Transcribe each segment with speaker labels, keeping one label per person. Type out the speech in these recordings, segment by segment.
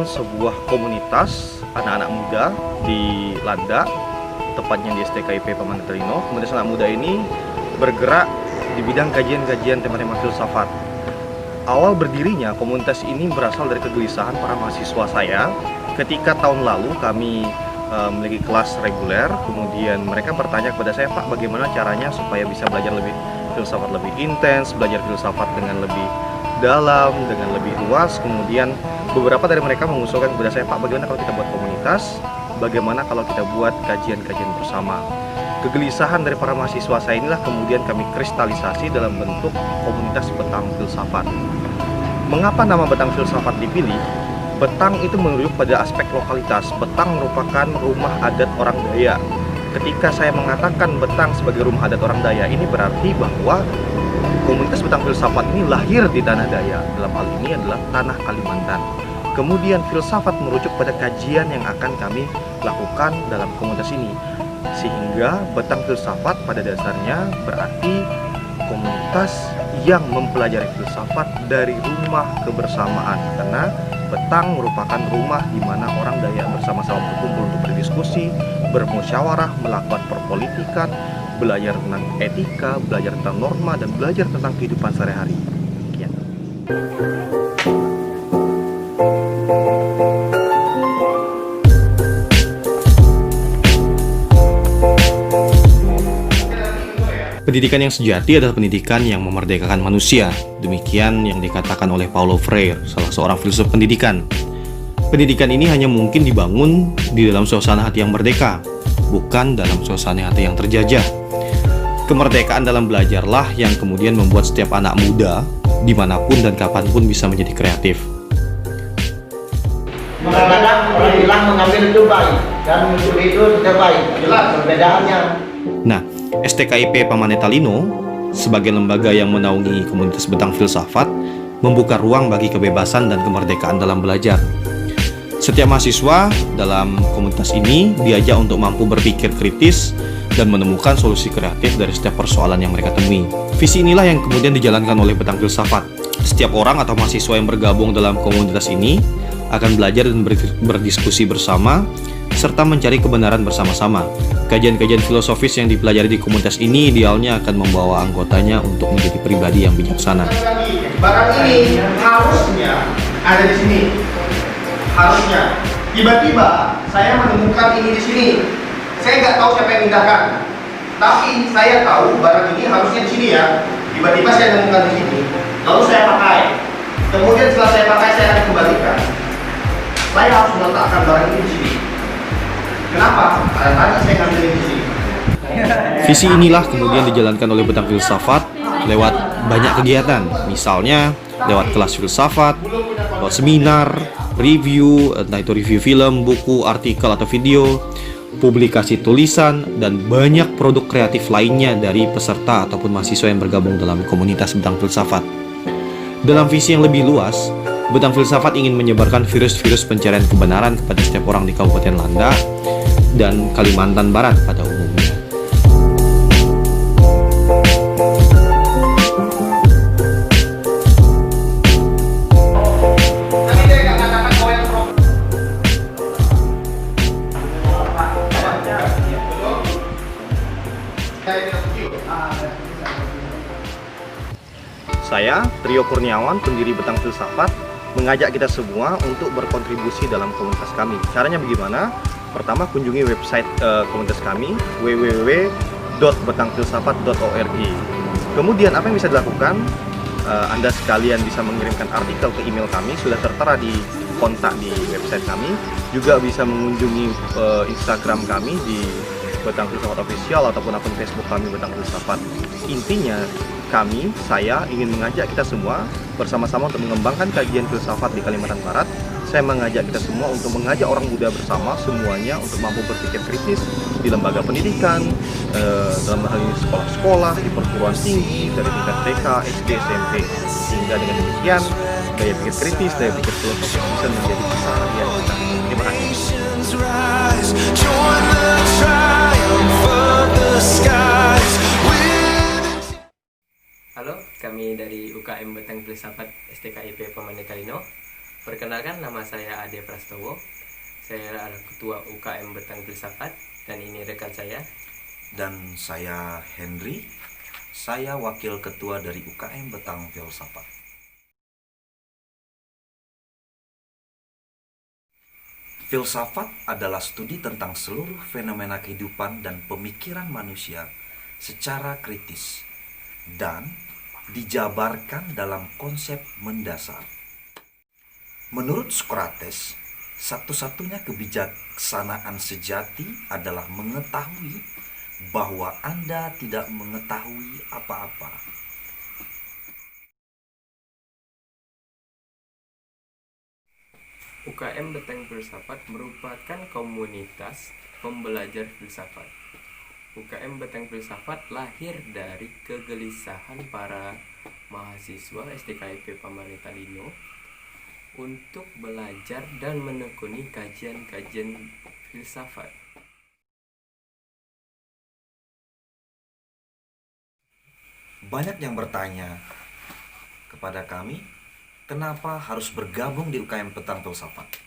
Speaker 1: sebuah komunitas anak-anak muda di Landa, tepatnya di STKIP Pamanitalino. Komunitas anak muda ini bergerak di bidang kajian-kajian tema-tema filsafat. Awal berdirinya komunitas ini berasal dari kegelisahan para mahasiswa saya. Ketika tahun lalu kami memiliki kelas reguler, kemudian mereka bertanya kepada saya, Pak, bagaimana caranya supaya bisa belajar lebih filsafat lebih intens, belajar filsafat dengan lebih dalam, dengan lebih luas. Kemudian beberapa dari mereka mengusulkan kepada saya, Pak, bagaimana kalau kita buat komunitas, bagaimana kalau kita buat kajian-kajian bersama. Kegelisahan dari para mahasiswa saya inilah kemudian kami kristalisasi dalam bentuk komunitas Betang Filsafat. Mengapa nama Betang Filsafat dipilih? Betang itu merujuk pada aspek lokalitas. Betang merupakan rumah adat orang Daya. Ketika saya mengatakan Betang sebagai rumah adat orang Daya, ini berarti bahwa komunitas Betang Filsafat ini lahir di tanah Daya. Dalam hal ini adalah tanah Kalimantan. Kemudian filsafat merujuk pada kajian yang akan kami lakukan dalam komunitas ini. Sehingga Betang Filsafat pada dasarnya berarti komunitas yang mempelajari filsafat dari rumah kebersamaan, karena Betang merupakan rumah di mana orang Dayak bersama-sama berkumpul untuk berdiskusi, bermusyawarah, melakukan perpolitikan, belajar tentang etika, belajar tentang norma, dan belajar tentang kehidupan sehari-hari. Demikian. Pendidikan yang sejati adalah pendidikan yang memerdekakan manusia. Demikian yang dikatakan oleh Paulo Freire, salah seorang filsuf pendidikan. Pendidikan ini hanya mungkin dibangun di dalam suasana hati yang merdeka, bukan dalam suasana hati yang terjajah. Kemerdekaan dalam belajarlah yang kemudian membuat setiap anak muda, dimanapun dan kapanpun bisa menjadi kreatif.
Speaker 2: Kadang-kadang orang bilang mengambil itu baik dan mencuri itu terbaik. Jelas perbedaannya.
Speaker 1: Nah, STKIP Pamanitalino sebagai lembaga yang menaungi komunitas Betang Filsafat membuka ruang bagi kebebasan dan kemerdekaan dalam belajar. Setiap mahasiswa dalam komunitas ini diajak untuk mampu berpikir kritis dan menemukan solusi kreatif dari setiap persoalan yang mereka temui. Visi inilah yang kemudian dijalankan oleh Betang Filsafat. Setiap orang atau mahasiswa yang bergabung dalam komunitas ini akan belajar dan berdiskusi bersama serta mencari kebenaran bersama-sama. Kajian-kajian filosofis yang dipelajari di komunitas ini idealnya akan membawa anggotanya untuk menjadi pribadi yang bijaksana.
Speaker 2: Barang ini harusnya ada di sini. Harusnya. Tiba-tiba saya menemukan ini di sini. Saya nggak tahu siapa yang pindahkan. Tapi saya tahu barang ini harusnya di sini ya. Tiba-tiba saya menemukan di sini. Lalu saya pakai. Kemudian setelah saya pakai, saya akan kembalikan. Saya harus meletakkan barang ini di sini. Kenapa? Karena tadi saya ngambil di sini.
Speaker 1: Visi inilah kemudian dijalankan oleh Betang Filsafat lewat banyak kegiatan. Misalnya lewat kelas filsafat, lewat seminar, review, entah itu review film, buku, artikel atau video, publikasi tulisan, dan banyak produk kreatif lainnya dari peserta ataupun mahasiswa yang bergabung dalam komunitas Betang Filsafat. Dalam visi yang lebih luas, Betang Filsafat ingin menyebarkan virus-virus pencarian kebenaran kepada setiap orang di Kabupaten Landa dan Kalimantan Barat pada umumnya. Saya, Trio Kurniawan, pendiri Betang Filsafat, mengajak kita semua untuk berkontribusi dalam komunitas kami. Caranya bagaimana? Pertama, kunjungi website komunitas kami, www.betangfilsafat.org. Kemudian apa yang bisa dilakukan? Anda sekalian bisa mengirimkan artikel ke email kami, sudah tertera di kontak di website kami. Juga bisa mengunjungi Instagram kami di Betang Filsafat Official ataupun akun Facebook kami Betang Filsafat. Intinya, saya ingin mengajak kita semua bersama-sama untuk mengembangkan kajian filsafat di Kalimantan Barat. Saya mengajak kita semua untuk mengajak orang muda bersama semuanya untuk mampu berpikir kritis di lembaga pendidikan, dalam hal ini sekolah-sekolah, di perguruan tinggi, dari tingkat TK, SD, SMP. Sehingga dengan demikian, daya pikir kritis, daya pikir filosofis bisa menjadi keseharian kita. Terima kasih.
Speaker 3: Halo, kami dari UKM Betang Filsafat STKIP Pamanitalino. Perkenalkan, nama saya Ade Prastowo. Saya adalah Ketua UKM Betang Filsafat dan ini rekan saya.
Speaker 4: Dan saya Henry, saya Wakil Ketua dari UKM Betang Filsafat. Filsafat adalah studi tentang seluruh fenomena kehidupan dan pemikiran manusia secara kritis dan dijabarkan dalam konsep mendasar. Menurut Socrates, satu-satunya kebijaksanaan sejati adalah mengetahui bahwa Anda tidak mengetahui apa-apa.
Speaker 3: UKM Betang Filsafat merupakan komunitas pembelajar filsafat. UKM Betang Filsafat lahir dari kegelisahan para mahasiswa STKIP Pamanita Lino untuk belajar dan menekuni kajian-kajian filsafat.
Speaker 4: Banyak yang bertanya kepada kami, kenapa harus bergabung di UKM Betang Filsafat?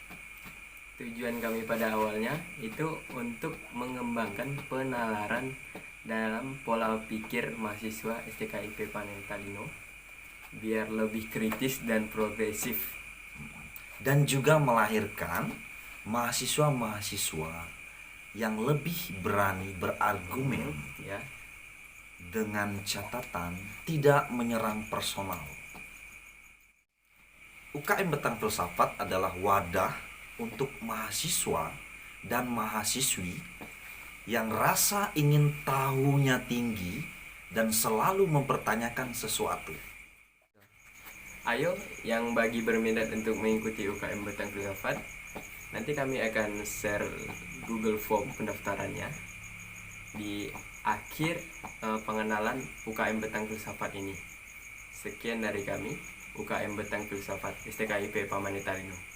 Speaker 3: Tujuan kami pada awalnya itu untuk mengembangkan penalaran dalam pola pikir mahasiswa STKIP Pamanita Lino biar lebih kritis dan progresif.
Speaker 4: Dan juga melahirkan mahasiswa-mahasiswa yang lebih berani berargumen
Speaker 3: Ya,
Speaker 4: dengan catatan tidak menyerang personal. UKM Betang Filsafat adalah wadah untuk mahasiswa dan mahasiswi yang rasa ingin tahunya tinggi dan selalu mempertanyakan sesuatu.
Speaker 3: ayo yang bagi berminat untuk mengikuti UKM Betang Filsafat, nanti kami akan share Google Form pendaftarannya di akhir pengenalan UKM Betang Filsafat ini. Sekian dari kami, UKM Betang Filsafat STKIP Pamanita Lino.